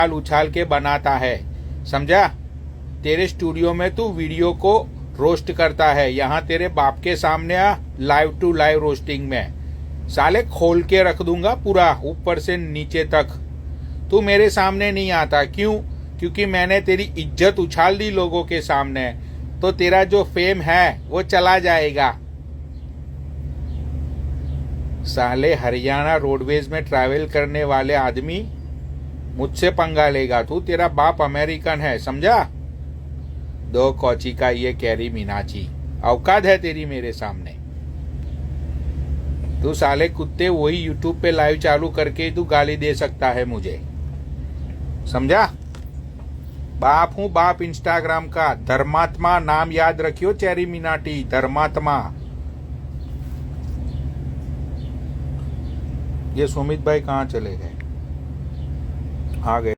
उछाल उछाल के बनाता है, समझा? तेरे स्टूडियो में तू वीडियो को रोस्ट करता है, यहाँ तेरे बाप के सामने आ लाइव टू लाइव रोस्टिंग में, साले खोल के रख दूंगा पूरा ऊपर से नीचे तक। तू मेरे सामने नहीं आता, क्यों? क्योंकि मैंने तेरी इज्जत उछाल दी लोगों के सामने, तो तेरा जो फेम है वो चला जाएगा। साले हरियाणा रोडवेज में ट्रैवल करने वाले आदमी मुझसे पंगा लेगा तू, तेरा बाप अमेरिकन है, समझा? दो कौची का ये कैरी मीनाची, औकात है तेरी मेरे सामने? तू साले कुत्ते वही यूट्यूब पे लाइव चालू करके तू गाली दे सकता है मुझे, समझा? बाप हूं बाप इंस्टाग्राम का, धर्मात्मा नाम याद रखियो, चेरी मिनाटी धर्मात्मा। ये सुमित भाई कहाँ चले गए? आ गए।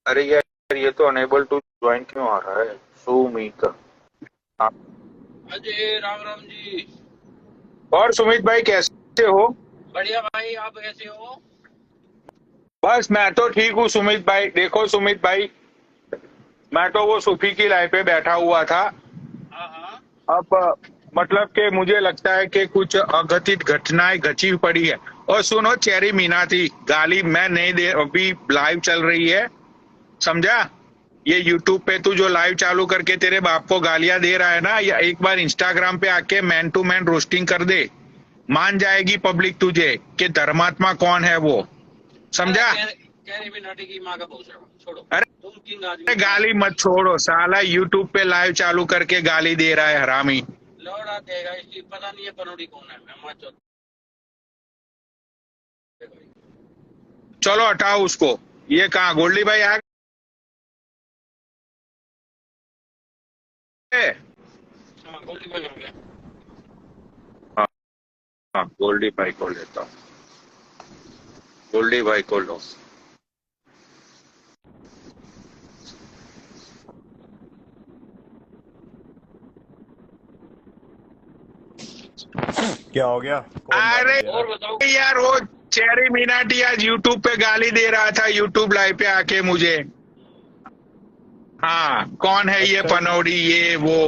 अरे यार ये तो अनेबल टू ज्वाइन क्यों आ रहा है? सुमित, अजय राम राम जी। और सुमित भाई कैसे हो? बढ़िया भाई, आप कैसे हो? बस मैं तो ठीक हूँ सुमित भाई। देखो सुमित भाई, मैं तो वो सूफी की लाइन पे बैठा हुआ था। हाँ। अब मतलब कि मुझे लगता है कि कुछ अघटित घटनाएं घटी पड़ी है। और सुनो चेरी मीनाती, गाली मैं नहीं दे, अभी लाइव चल रही है, समझा? ये यूट्यूब पे तू जो लाइव चालू करके तेरे बाप को गालियां दे रहा है ना, या एक बार इंस्टाग्राम पे आके मैन टू मैन रोस्टिंग कर दे, मान जाएगी पब्लिक तुझे कि धर्मात्मा कौन है वो, समझा? कैरी मिनाटी की माँ का भूसा, छोड़ो। अरे तुम किंग आदमी, गाली मत छोड़ो, साला यूट्यूब पे लाइव चालू करके गाली दे रहा है हरामी। लौड़ा देगा, इसकी पता नहीं है पनौड़ी कौन है। मैं मत चो- चलो हटाओ उसको। ये कहा गोल्डी भाई आ गए? हाँ, गोल्डी भाई हो गया। हाँ हाँ, गोल्डी भाई को लेता हूँ, गोल्डी भाई को लो। क्या हो गया? अरे और बताओ। यार वो चेरी मिनाटी आज यूट्यूब पे गाली दे रहा था, यूट्यूब लाइव पे आके मुझे। हाँ, कौन है ये अच्छा। पनौड़ी, ये वो,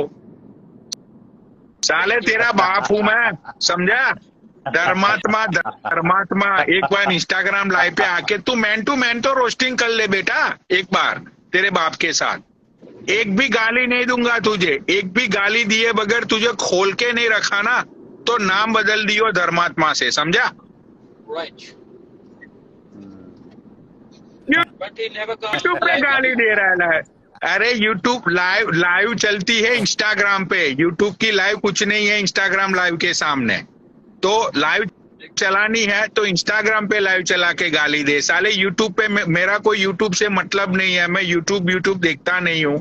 साले तेरा बाप हूं मैं, समझा? धर्मात्मा धर्मात्मा, एक बार इंस्टाग्राम लाइव पे आके तू मैन टू मैन तो रोस्टिंग कर ले बेटा, एक बार तेरे बाप के साथ। एक भी गाली नहीं दूंगा तुझे, एक भी गाली दिए बगैर तुझे खोल के नहीं रखा ना, तो नाम बदल दियो धर्मात्मा से, समझा? Right. YouTube but he never comes पे लाइव। गाली दे रहा है। अरे यूट्यूब लाइव लाइव चलती है इंस्टाग्राम पे, यूट्यूब की लाइव कुछ नहीं है इंस्टाग्राम लाइव के सामने। तो लाइव चलानी है तो इंस्टाग्राम पे लाइव चला के गाली दे। साले यूट्यूब पे मेरा कोई यूट्यूब से मतलब नहीं है, मैं यूट्यूब देखता नहीं हूँ।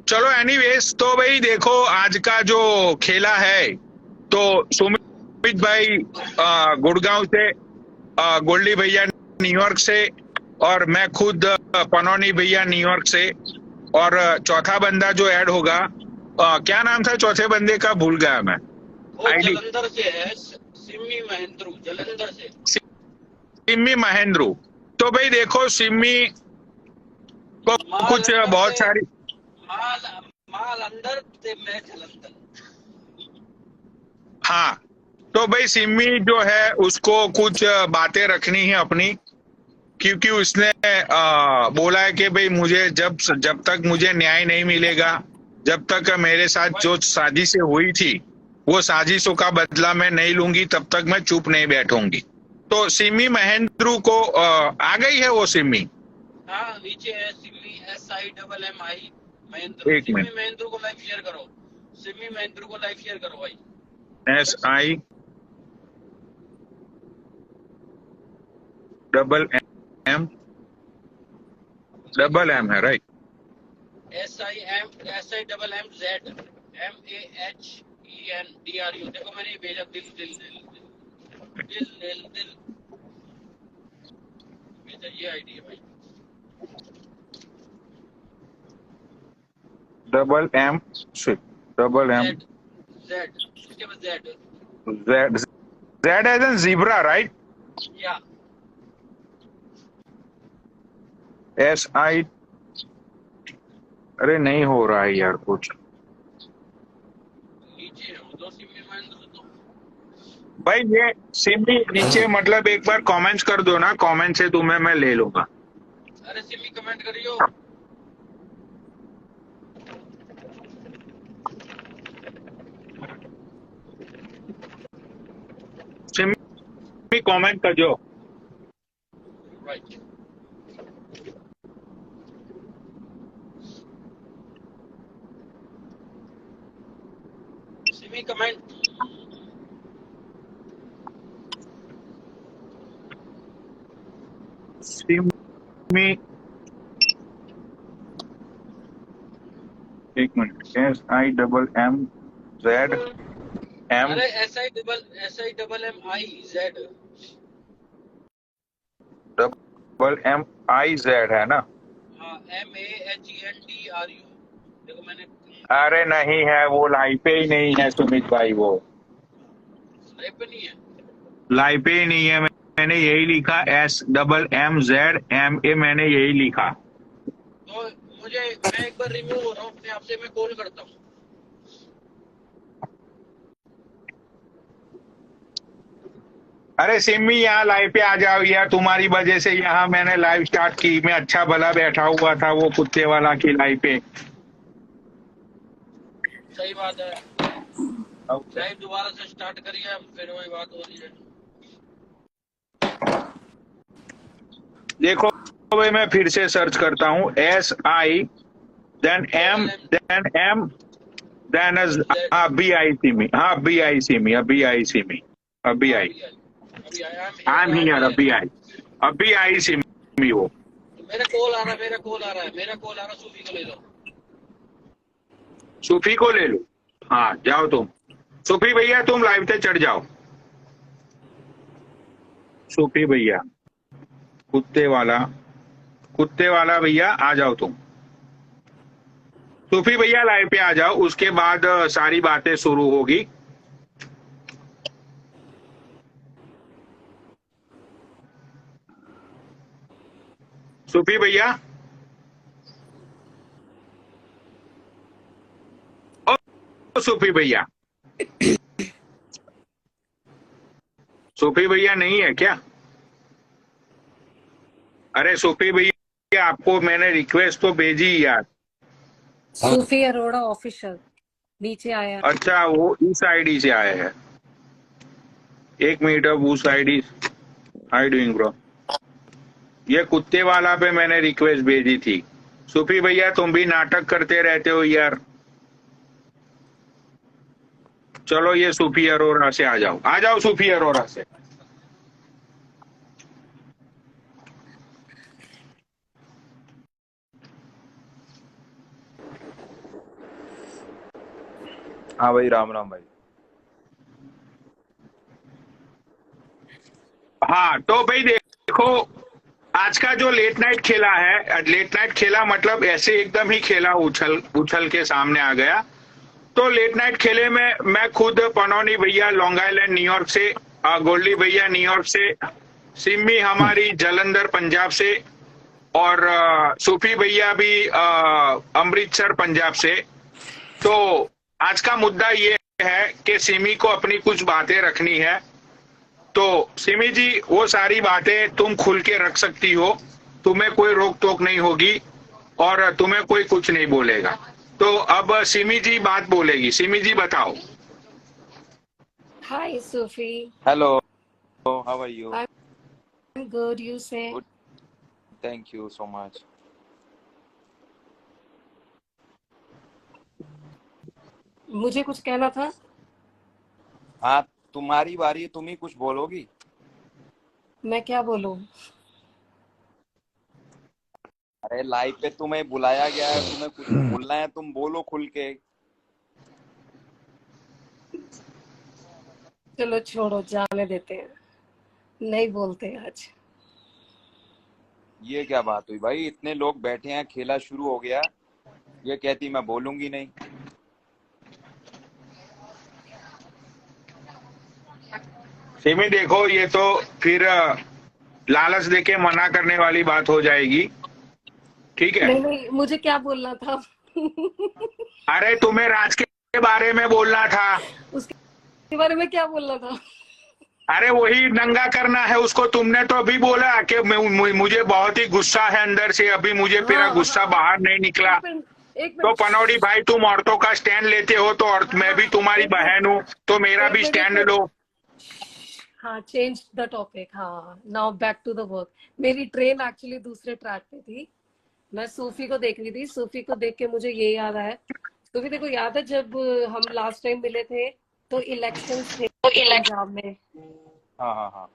चलो एनीवेज, तो भाई देखो आज का जो खेला है, तो सुमित भाई गुड़गांव से, गोल्डी भैया न्यूयॉर्क से, और मैं खुद पनौनी भैया न्यूयॉर्क से, और चौथा बंदा जो ऐड होगा, क्या नाम था चौथे बंदे का, भूल गया मैं। वो आईडी जलंधर से है, सिमी महेंद्रू, जलंधर से। सिम्मी महेंद्रू। तो भाई देखो सिम्मी को कुछ अंदर बहुत से सारी माल माल अंदर से, मैं जलंधर। हाँ, तो भाई सिम्मी जो है उसको कुछ बातें रखनी है अपनी, क्योंकि उसने बोला है कि भाई मुझे जब तक मुझे न्याय नहीं मिलेगा, जब तक मेरे साथ जो साजिशें हुई थी वो साजिशों का बदला मैं नहीं लूंगी, तब तक मैं चुप नहीं बैठूंगी। तो सिमी महेंद्रू को आ गई है वो सिमी। हाँ, नीचे है सिमी, SIMMI महेंद्रू। एक सिमी मिनट, महेंद्रू को लाइव शेयर करो, सिमी महेंद्रू को लाइव शेयर करो भाई। SI double M, double M है राइट? SIMMZ MAHENDRU। देखो मैंने ये भेजा, दिल दिल दिल दिल दिल दिल दिल भेजा, ये आईडी है भाई। Double M, double M, Z, उसके बाद Z. Z, Z as in zebra, right? या SI, अरे नहीं हो रहा है यार कुछ। नीचे हो तो सिमी महेंद्र तो। भाई ये सिमी नीचे मतलब एक बार कमेंट्स कर दो ना, कमेंट से तुम्हें मैं ले लूंगा। अरे सिमी कमेंट करियो। सिमी कमेंट कर दो। राइट। सिमी कमेंट। सिमी, एक मिनट, SIMM अरे SI डबल MIZ। MIZ है ना? हाँ MAHENDRU। देखो मैंने अरे नहीं है, वो लाइव पे ही नहीं है सुमित भाई, वो लाइव पे नहीं है। लाइव पे ही नहीं है। मैंने यही लिखा SMMZMA, मैंने यही लिखा। तो मैं एक बार रिमूव हो रहा हूँ अपने आप से, मैं कॉल करता हूँ। अरे सिमी यहाँ लाइव पे आ जाओ यार, तुम्हारी वजह से यहाँ मैंने लाइव स्टार्ट की। मैं अच्छा भला बैठा हुआ था वो कुत्ते वाला की लाइव पे। सही बात है। लाइव दोबारा से स्टार्ट करिए, फिर वही बात हो रही है। देखो भाई, मैं फिर से सर्च करता हूँ SI then M then M then हाँ BI सिमी, हाँ BI सिमी, अभी आई सिमी, अभी आई। अभी आया। आई एम हियर, अभी आई सिमी वो। मेरा कॉल आ रहा है, सूफी को ले लो। सूफी को ले लो। हाँ जाओ तुम, सूफी भैया तुम लाइव पे चढ़ जाओ। सूफी भैया, कुत्ते वाला भैया आ जाओ तुम। सूफी भैया लाइव पे आ जाओ, उसके बाद सारी बातें शुरू होगी। सूफी भैया, ओ सूफी भैया, सूफी भैया नहीं है क्या? अरे सूफी भैया, आपको मैंने रिक्वेस्ट तो भेजी यार। सूफी अरोड़ा ऑफिशियल नीचे आया। अच्छा, वो इस आईडी से आया है। एक मिनट, अब उस आईडी, हाई डूइंग ब्रो, ये कुत्ते वाला पे मैंने रिक्वेस्ट भेजी थी। सूफी भैया तुम भी नाटक करते रहते हो यार। चलो ये सूफी अरोरा से आ जाओ, आ जाओ सूफी अरोरा से। हाँ भाई, राम राम भाई। हाँ तो भाई देखो, आज का जो लेट नाइट खेला है, लेट नाइट खेला मतलब ऐसे एकदम ही खेला, उछल उछल के सामने आ गया। तो लेट नाइट खेले में मैं खुद, पनौनी भैया लॉन्ग आइलैंड न्यूयॉर्क से, गोल्डी भैया न्यूयॉर्क से, सिमी हमारी जलंधर पंजाब से, और सूफी भैया भी अमृतसर पंजाब से। तो आज का मुद्दा ये है कि सिमी को अपनी कुछ बातें रखनी है। तो सिमी जी, वो सारी बातें तुम खुल के रख सकती हो, तुम्हें कोई रोक टोक नहीं होगी और तुम्हें कोई कुछ नहीं बोलेगा। तो अब सिमी जी बात बोलेगी। सिमी जी बताओ। Hi Sufi. Hello, how are you? I am good, you say? Good, thank you so much. मुझे कुछ कहना था। हाँ, तुम्हारी बारी है, तुम ही कुछ बोलोगी। मैं क्या बोलूं? अरे लाइव पे तुम्हें बुलाया गया है, तुम्हें कुछ बोलना है, तुम बोलो खुल के। चलो छोड़ो, जाने देते हैं, नहीं बोलते आज। ये क्या बात हुई भाई, इतने लोग बैठे हैं, खेला शुरू हो गया, ये कहती मैं बोलूंगी नहीं। सिमी देखो, ये तो फिर लालच देके मना करने वाली बात हो जाएगी। ठीक है। नहीं नहीं, मुझे क्या बोलना था? अरे तुम्हें राज के बारे में बोलना था। उसके बारे में क्या बोलना था? अरे वही नंगा करना है उसको। तुमने तो अभी बोला कि मुझे बहुत ही गुस्सा है अंदर से, अभी मुझे मेरा हाँ गुस्सा हाँ, बाहर नहीं निकला। एक मिनट एक तो मिनट, पनौड़ी भाई, तुम औरतों का स्टैंड लेते हो तो और मैं भी हाँ तुम्हारी एक मिनट बहन हूँ, तो मेरा एक भी मिनट एक स्टैंड मिनट। लो। हाँ, चेंज द टॉपिक। हाँ, now back to the work. मेरी ट्रेन एक्चुअली दूसरे ट्रैक पे थी। मैं सूफी को देख रही थी। सूफी को देख के मुझे ये याद आया। सूफी, देखो याद है जब हम लास्ट टाइम मिले थे तो इलेक्शंस थे पंजाब में। हाँ हाँ हाँ।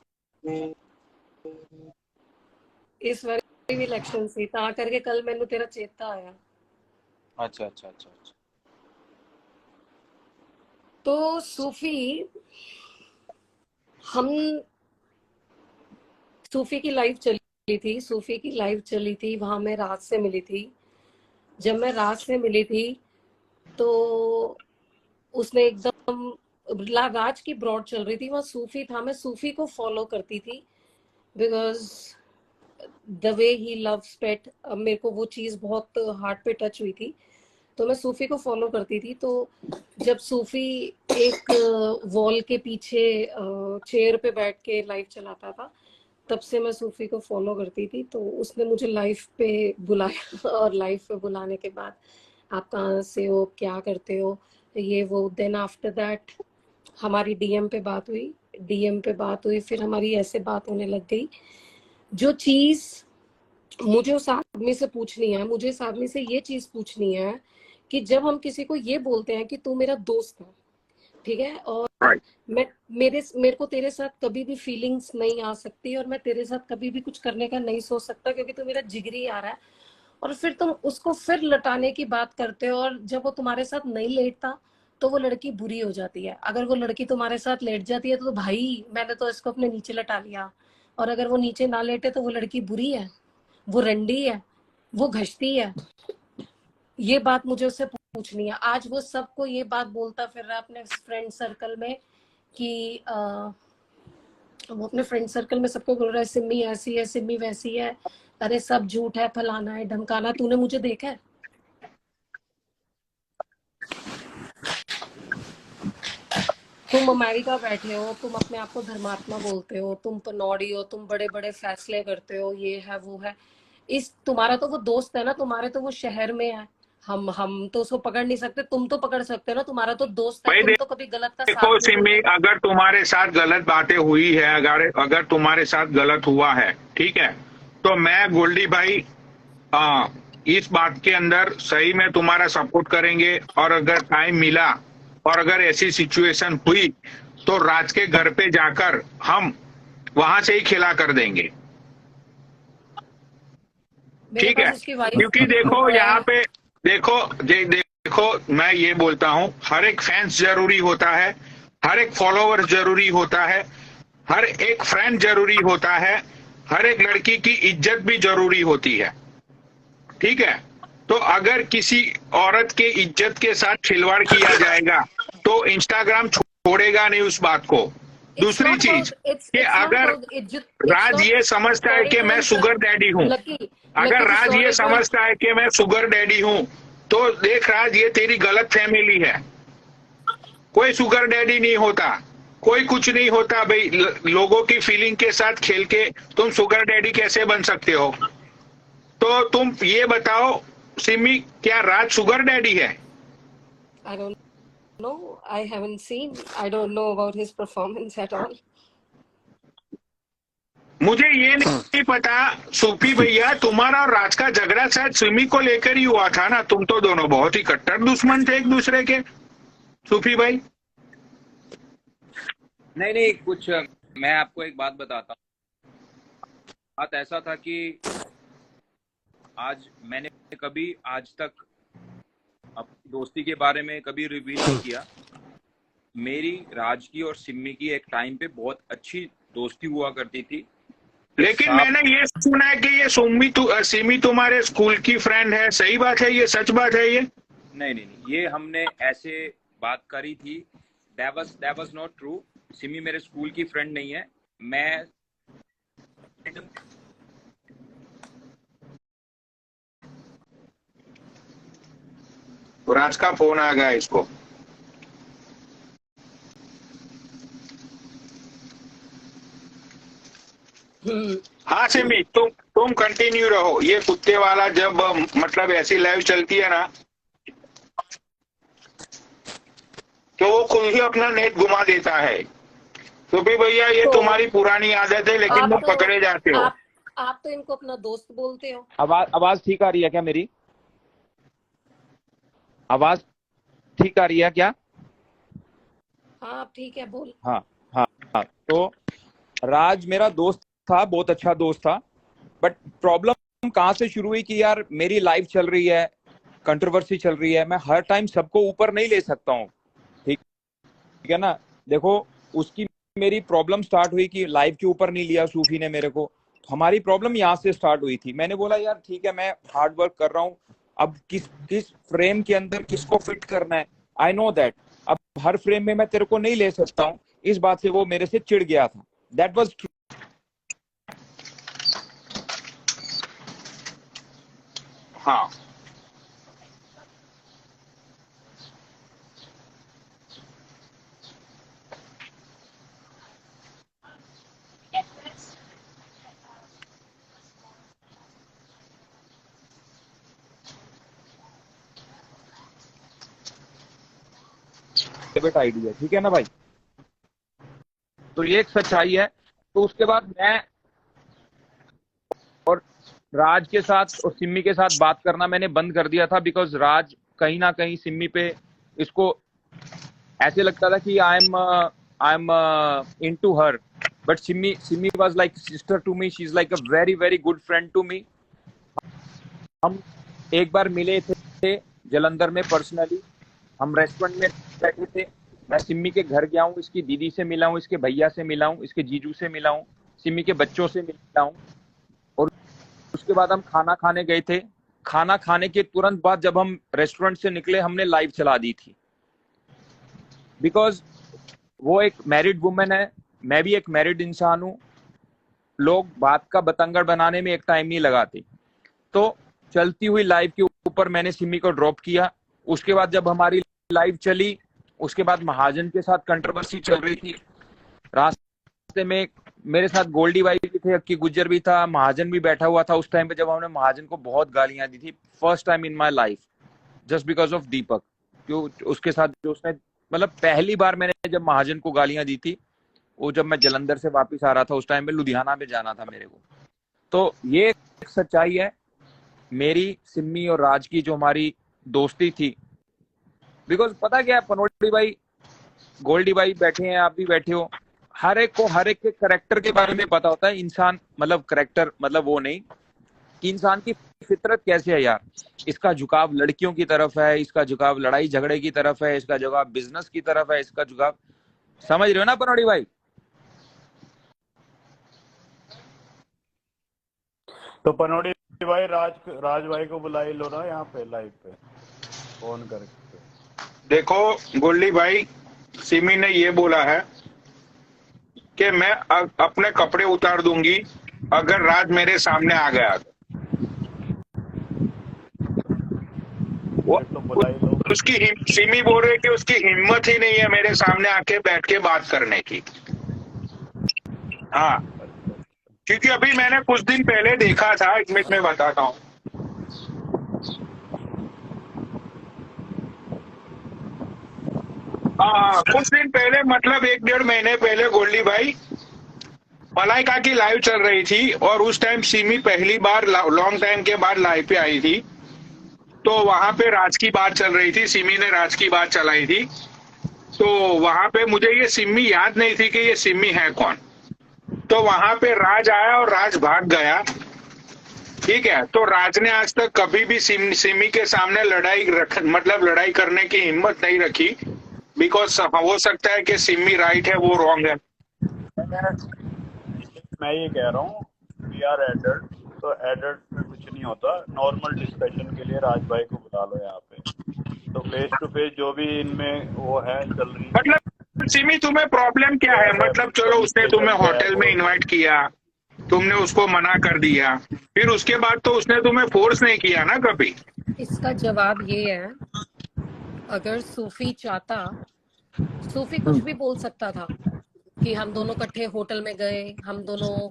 इस बार भी इलेक्शन थी, ता करके कल मैंने तेरा चेता आया। अच्छा अच्छा अच्छा अच्छा। तो सूफी, हम सूफी की लाइफ चली थी। सूफी की लाइफ चली थी, वहां मैं राज से मिली थी। जब मैं राज से मिली थी तो उसने एकदम राज की ब्रॉड चल रही थी, वहां सूफी था। मैं सूफी को फॉलो करती थी because the way he loves pet, मेरे को वो चीज बहुत हार्ट पे टच हुई थी। तो मैं सूफी को फॉलो करती थी। तो जब सूफी एक वॉल के पीछे चेयर पे बैठ के लाइव चलाता था, तब से मैं सूफी को फॉलो करती थी। तो उसने मुझे लाइव पे बुलाया और लाइव पे बुलाने के बाद, आप कहाँ से हो, क्या करते हो, ये वो। देन आफ्टर दैट हमारी डीएम पे बात हुई। डीएम पे बात हुई, फिर हमारी ऐसे बात होने लग गई। जो चीज मुझे उस आदमी से पूछनी है, मुझे इस आदमी से ये चीज पूछनी है कि जब हम किसी को ये बोलते हैं कि तू मेरा दोस्त है, ठीक है, और राइट। मेरे को तेरे साथ कभी भी फीलिंग्स नहीं आ सकती और मैं तेरे साथ कभी भी कुछ करने का नहीं सोच सकता क्योंकि तू मेरा जिगरी आ रहा है, और फिर तुम उसको फिर लटाने की बात करते हो, और जब वो तुम्हारे साथ नहीं लेटता तो वो लड़की बुरी हो जाती है। अगर वो लड़की तुम्हारे साथ लेट जाती है तो भाई मैंने तो इसको अपने नीचे लटा लिया, और अगर वो नीचे ना लेटे तो वो लड़की बुरी है, वो रंडी है, वो घसती है। ये बात मुझे उससे पूछनी है। आज वो सबको ये बात बोलता फिर रहा है अपने फ्रेंड सर्कल में कि वो अपने फ्रेंड सर्कल में सबको बोल रहा है सिम्मी ऐसी है, सिम्मी वैसी है, अरे सब झूठ है, फलाना है, ढमकाना। तूने मुझे देखा है? तुम अमेरिका बैठे हो, तुम अपने आप को धर्मात्मा बोलते हो, तुम पनौड़ी हो, तुम बड़े बड़े फैसले करते हो, ये है वो है। इस तुम्हारा तो वो दोस्त है ना, तुम्हारे तो वो शहर में है। हम तो उसको पकड़ नहीं सकते, तुम तो पकड़ सकते हो ना, तुम्हारा तो दोस्त है, भाई तुम तो कभी गलत का देखो साथ नहीं सिमी, देते। अगर तुम्हारे साथ गलत बातें हुई है, अगर अगर तुम्हारे साथ गलत हुआ है, ठीक है, तो मैं गोल्डी भाई, हाँ, इस बात के अंदर सही में तुम्हारा सपोर्ट करेंगे। और अगर टाइम मिला और अगर ऐसी सिचुएशन हुई तो राज के घर पे जाकर हम वहां से ही खिला कर देंगे। मेरे ठीक है, पास उसकी वाइफ क्योंकि देखो यहाँ है। पे, देखो देखो, मैं ये बोलता हूँ, हर एक फैंस जरूरी होता है, हर एक फॉलोवर जरूरी होता है, हर एक फ्रेंड जरूरी होता है, हर एक लड़की की इज्जत भी जरूरी होती है। ठीक है, तो अगर किसी औरत के इज्जत के साथ खिलवाड़ किया जाएगा तो इंस्टाग्राम छोड़ेगा नहीं उस बात को। इट्स दूसरी नॉट चीज अबाउट कि इट्स नॉट अगर अबाउट इज्जत, इट्स राज नॉट। ये समझता है कि मैं स्टोरी टेल, शुगर डैडी हूं, लकी अगर लकी जी, राज ये स्टोरी टेल। समझता है कि मैं शुगर डैडी हूं, तो देख राज, ये तेरी गलत फैमिली है। कोई शुगर डैडी नहीं होता, कोई कुछ नहीं होता भाई। लोगों की फीलिंग के साथ खेल के तुम शुगर डैडी कैसे बन सकते हो? तो तुम ये बताओ सिमी, क्या राज शुगर डैडी है? I don't know, I haven't seen, I don't know about his performance at all. मुझे ये नहीं पता। सूफी भैया, तुम्हारा और राज का झगड़ा शायद सिमी को लेकर ही हुआ था ना? तुम तो दोनों बहुत ही कट्टर दुश्मन थे एक दूसरे के, सूफी भाई। नहीं नहीं, कुछ मैं आपको एक बात बताता हूँ। बात ऐसा था कि आज मैंने कभी आज तक अपनी दोस्ती के बारे में कभी रिवील नहीं किया। मेरी, राज की और सिम्मी की एक टाइम पे बहुत अच्छी दोस्ती हुआ करती थी। लेकिन मैंने ये सुना है कि ये सिमी तुम्हारे स्कूल की फ्रेंड है, सही बात है? ये सच बात है ये? नहीं नहीं नहीं, ये हमने ऐसे बात करी थी। That was not true. Simi मेरे स्कूल की फ्रेंड नहीं है। मैं राज का फोन आ गया इसको। हाँ सिमी, तुम कंटिन्यू रहो। ये कुत्ते वाला जब मतलब ऐसी लाइव चलती है ना, तो वो खुद ही अपना नेट घुमा देता है। तो भी भैया ये तो तुम्हारी पुरानी आदत है, लेकिन आप तुम तो पकड़े जाते हो। आप तो इनको अपना दोस्त बोलते हो। आवाज ठीक आ रही है क्या मेरी? आवाज ठीक आ रही है क्या? हाँ आप ठीक है, बोल। हाँ हाँ हाँ। तो राज मेरा दोस्त था, बहुत अच्छा दोस्त था, बट प्रॉब्लम कहाँ से शुरू हुई कि यार मेरी लाइफ चल रही है, कंट्रोवर्सी चल रही है, मैं हर टाइम सबको ऊपर नहीं ले सकता हूँ, ठीक है ना। देखो उसकी मेरी प्रॉब्लम स्टार्ट हुई कि लाइफ के ऊपर नहीं लिया सूफी ने मेरे को, हमारी प्रॉब्लम यहाँ से स्टार्ट हुई थी। मैंने बोला यार ठीक है, मैं हार्ड वर्क कर रहा हूँ, अब किस फ्रेम के अंदर किसको फिट करना है, आई नो दैट, अब हर फ्रेम में मैं तेरे को नहीं ले सकता हूँ। इस बात से वो मेरे से चिढ़ गया था। That was true. हाँ डेबिट आईडी है, ठीक है ना भाई। तो ये एक सच्चाई है। तो उसके बाद मैं और राज के साथ और सिम्मी के साथ बात करना मैंने बंद कर दिया था, बिकॉज राज कहीं ना कहीं सिम्मी पे, इसको ऐसे लगता था कि I am into her, but Simmi was like sister to me, she is like a very very good friend to me. हम एक बार मिले थे जलंधर में पर्सनली, हम रेस्टोरेंट में बैठे थे, मैं सिम्मी के घर गया हूँ, इसकी दीदी से मिला हूँ, इसके भैया से मिला हूँ, इसके जीजू से मिला हूँ, सिम्मी के बच्चों से मिला हूँ, और उसके बाद हम खाना खाने गए थे। खाना खाने के तुरंत बाद जब हम रेस्टोरेंट से निकले, हमने लाइव चला दी थी, बिकॉज वो एक मैरिड वुमेन है, मैं भी एक मैरिड इंसान हूँ, लोग बात का बतंगड़ बनाने में एक टाइम नहीं लगाते। तो चलती हुई लाइव के ऊपर मैंने सिम्मी को ड्रॉप किया। उसके बाद जब हमारी लाइव चली, उसके बाद महाजन के साथ कंट्रोवर्सी चल रही थी, रास्ते में मेरे साथ गोल्डी भाई भी थे, अक्की गुज्जर भी था, महाजन भी बैठा हुआ था उस टाइम पे, जब हमने महाजन को बहुत गालियां दी थी, first time in my life, just because of Deepak. क्यों उसके साथ जो उसने, मतलब पहली बार मैंने जब महाजन को गालियां दी थी, वो जब मैं जलंधर से वापस आ रहा था, उस टाइम पे लुधियाना में जाना था मेरे को। तो ये एक सच्चाई है मेरी, सिम्मी और राज की जो हमारी दोस्ती थी। बिकॉज पता क्या है पनोटी भाई, गोल्डी भाई बैठे हैं, आप भी बैठे हो, हर एक को हर एक के करेक्टर के बारे में पता होता है। इंसान मतलब करेक्टर मतलब वो नहीं कि इंसान की फितरत कैसे है यार, इसका झुकाव लड़कियों की तरफ है, इसका झुकाव लड़ाई झगड़े की तरफ है, इसका झुकाव बिजनेस की तरफ है, इसका झुकाव, समझ रहे हो ना पनोटी भाई। तो पनोटी भाई राज भाई को बुलाई लो ना यहाँ पे लाइव पे फोन करके। देखो गोल्डी भाई, सिमी ने ये बोला है कि मैं अपने कपड़े उतार दूंगी अगर राज मेरे सामने आ गया तो बुलाई लो। उसकी सिमी बोल रही है कि उसकी हिम्मत ही नहीं है मेरे सामने आके बैठ के बात करने की। हाँ, क्योंकि अभी मैंने कुछ दिन पहले देखा था, एक मिनट में बताता हूँ। हाँ, कुछ दिन पहले मतलब 1-1.5 महीने पहले गोल्डी भाई मलाइका की लाइव चल रही थी, और उस टाइम सिमी पहली बार लॉन्ग टाइम के बाद लाइव पे आई थी। तो वहां पे राज की बात चल रही थी, सिमी ने राज की बात चलाई थी। तो वहां पे मुझे ये सिमी याद नहीं थी कि ये सिमी है कौन। तो वहां पे राज आया और राज भाग गया, ठीक है। तो राज ने आज तक कभी भी सिमी के सामने मतलब लड़ाई करने की हिम्मत नहीं रखी, बिकॉज हो सकता है कि सिमी राइट है, वो रॉन्ग है। मैं ये कह रहा हूँ वी आर एडल्ट, तो एडल्ट में कुछ नहीं होता, नॉर्मल डिस्कशन के लिए राज भाई को बुला लो यहाँ पे, तो फेस टू फेस जो भी इनमें वो है चल रही है। मतलब सिमी तुम्हें प्रॉब्लम क्या है? मतलब चलो उसने तुम्हें होटल में इनवाइट किया, तुमने उसको मना कर दिया, फिर उसके बाद तो उसने तुम्हें फोर्स नहीं किया ना कभी। इसका जवाब ये है अगर सूफी चाहता, सूफी कुछ भी बोल सकता था कि हम दोनों इकट्ठे होटल में गए, हम दोनों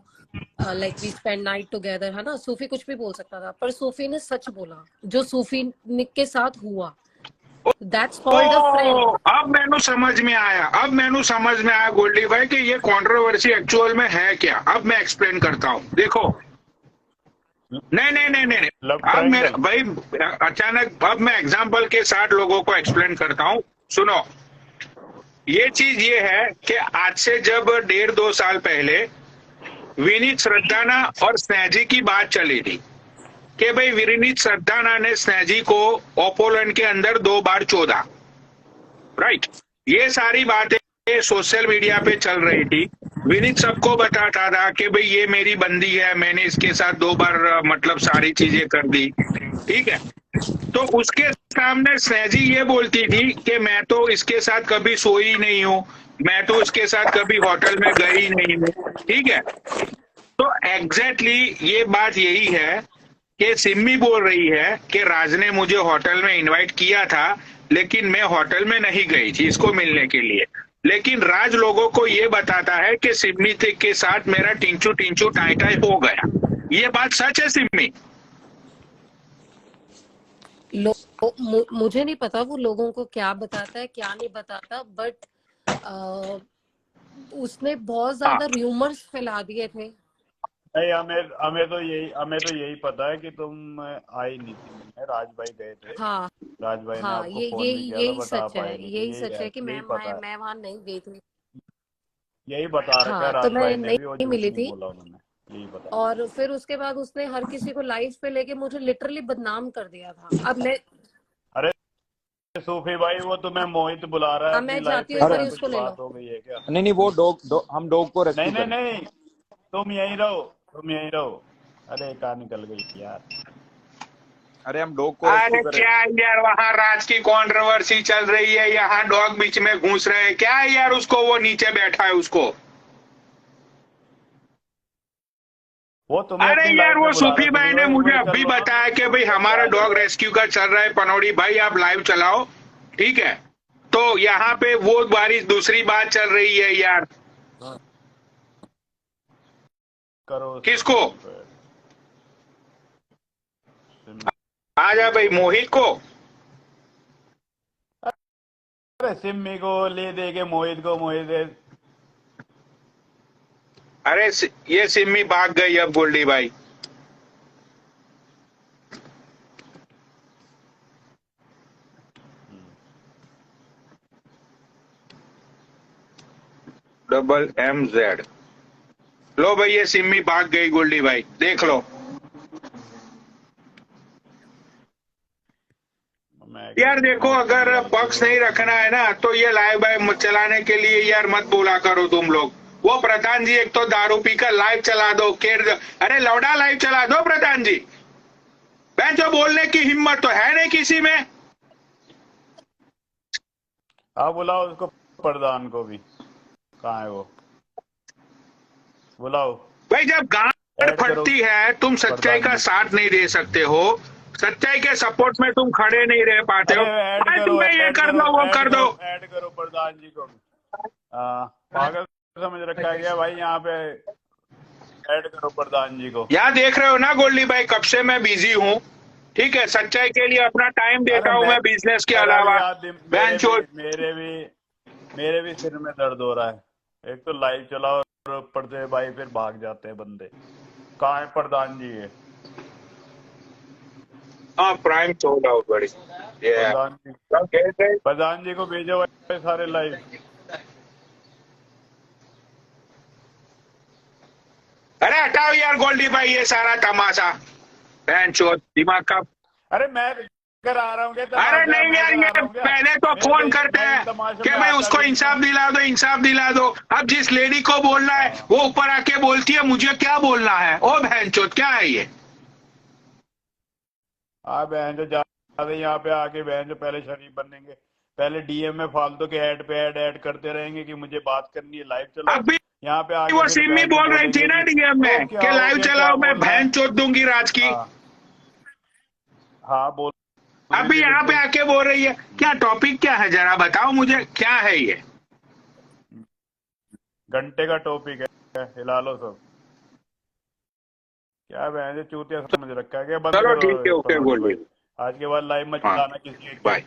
like we spend night together, है ना। सूफी कुछ भी बोल सकता था, पर सूफी ने सच बोला जो सूफी के साथ हुआ। That's called a friend. अब मैनू समझ में आया, गोल्डी भाई कि ये कंट्रोवर्सी एक्चुअल में है क्या। अब मैं एक्सप्लेन करता हूँ, देखो। नहीं, लव अब मेरे ट्रायंगल। भाई अचानक अब मैं एग्जाम्पल के साथ लोगों को एक्सप्लेन करता हूँ, सुनो। ये चीज ये है कि आज से जब 1.5-2 साल पहले विनीत श्रद्धाना और स्नेहजी की बात चली थी कि भाई विनीत श्रद्धाना ने स्नेहजी को ओपोलैंड के अंदर 2 बार चोदा, राइट। ये सारी बातें सोशल मीडिया पे चल रही थी। विनीत सबको बताता था कि भाई ये मेरी बंदी है, मैंने इसके साथ 2 बार मतलब सारी चीजें कर दी, ठीक है। तो उसके सामने स्नेहजी ये बोलती थी कि मैं तो इसके साथ कभी सोई नहीं हूँ, मैं तो इसके साथ कभी होटल में गई नहीं हूँ, ठीक है। तो एग्जैक्टली ये बात यही है कि सिम्मी बोल रही है कि राज ने मुझे होटल में इनवाइट किया था, लेकिन मैं होटल में नहीं गई थी इसको मिलने के लिए। लेकिन राज लोगों को ये बताता है कि सिम्मी के साथ मेरा टिंचू टिंचू टाई टाई हो गया। ये बात सच है सिम्मी? मुझे नहीं पता वो लोगों को क्या बताता है क्या नहीं बताता, बट उसने बहुत ज्यादा रूमर्स फैला दिए थे। नहीं, हमें तो यही पता है कि तुम आई नहीं थी मिलने, राज भाई गए थे। हाँ राज भाई ने हाँ, आपको ये फोन ये भी किया था, यही बट सच आप है, आए नहीं थे। यही सच है कि यही पता है, मैं वहां नहीं गई थी। यही बता रखा है हाँ, तो राज मैं भाई ने भी, और नहीं झूठ मिली नहीं थी। बोला उन्होंने, यही बता। और फिर उसके बाद उसने हर किसी को लाइव पे लेके मुझे लिटरली बदनाम कर दिया था। अब मैं अरे सूफी भाई, वो तुम्हें मोहित बुला रहा है अब अपनी मैं लाइफ जाती पे, हूँ, एक क्या बार कुछ उसको ले लो। बात हो गई है क्या? नहीं वो हम डॉग को नहीं रेस्क्यू नहीं करें। नहीं, तुम यहीं रहो, तुम यहीं रहो। अरे कहाँ निकल गई यार। अरे हम डॉग को अरे रेस्क्यू करें। क्या यार, वहां राज की कंट्रोवर्सी चल रही है, यहाँ डॉग बीच में घुस रहे हैं क्या है यार। उसको वो नीचे बैठा है उसको। वो तुम्हें अरे अपनी यार लाइफ में वो बुला रहा सूफी है, भाई सुनी ने हो, एक मुझे बार कर अभी लो ना। बताया कि भाई हमारा क्या डॉग करो? रेस्क्यू का चल रहा है। पनौड़ी भाई आप लाइव चलाओ, ठीक है। तो यहाँ पे वो बारिश दूसरी बात चल रही है यार। करो उसको किसको? फोन पे। आजा भाई मोहित को। अरे सिम्मी को ले दे के मोहित को, मोहित अरे ये सिम्मी भाग गई अब गोल्डी भाई। MZ। लो भाई ये सिम्मी भाग गई गोल्डी भाई, देख लो। यार देखो, अगर पक्ष नहीं रखना है ना तो ये लाइव चलाने के लिए यार मत बोला करो तुम लोग। वो प्रधान जी एक तो दारू पीकर लाइव चला दो, अरे लौड़ा लाइव चला दो प्रधान जी। मैं जो बोलने की हिम्मत तो है नहीं किसी में। हाँ बुलाओ उसको, प्रधान को भी। कहाँ है वो? बुलाओ। भाई जब गांड फटती है तुम सच्चाई का साथ नहीं दे सकते हो, सच्चाई के सपोर्ट में तुम खड़े नहीं रह पाते हो। ऐड करो, तुम्हें ये कर दो वो कर दो। ऐड करो प्रधान जी को भी। पागल समझ रखा है क्या भाई यहाँ पे? ऐड करो प्रधान जी को। यहाँ देख रहे हो ना गोल्डी भाई, कब से मैं बिजी हूँ, ठीक है। सच्चाई के लिए अपना टाइम देता हूँ मैं बिजनेस के अलावा। मेरे भी सिर में दर्द हो रहा है। एक तो लाइव चलाओ और पढ़ते भाई फिर भाग जाते हैं बंदे। कहाँ है प्रधान जी? है प्राइम सोल्ड आउट बड़ी। प्रधान जी को भेजो भाई सारे लाइव। अरे हटाओ यार गोल्डी भाई ये सारा तमाशा, दिमाग का। अरे मैं करा रहा हूँ। अरे नहीं यार, ये पहले तो फोन करते हैं कि भाई उसको इंसाफ दिला दो, इंसाफ दिला दो। अब जिस लेडी को बोलना है वो ऊपर आके बोलती है मुझे क्या बोलना है। ओ बहनचोद क्या है ये? हाँ बहन जो ज्यादा यहाँ पे आके बहन जो पहले शरीफ बनेंगे, पहले डीएम में फालतू के ऐड पे ऐड करते रहेंगे कि मुझे बात करनी है, लाइव चलाओ। अभी यहाँ पे आके वो सिम्मी बोल रही थी ना डीएम में कि लाइव चलाओ, मैं बहन चोद दूंगी राज की। हाँ बोल अभी यहाँ पे आके बोल रही है, क्या टॉपिक क्या है, जरा बताओ मुझे क्या है ये। घंटे का टॉपिक है, हिला लो सब। क्या बहन जो चूतिया समझ रखा है, क्या बंद चलो करो ठीक है, ओके तमन्नी भाई। बोलिए। आज के बाद लाइव मत हाँ चलाना किसी के। बाय।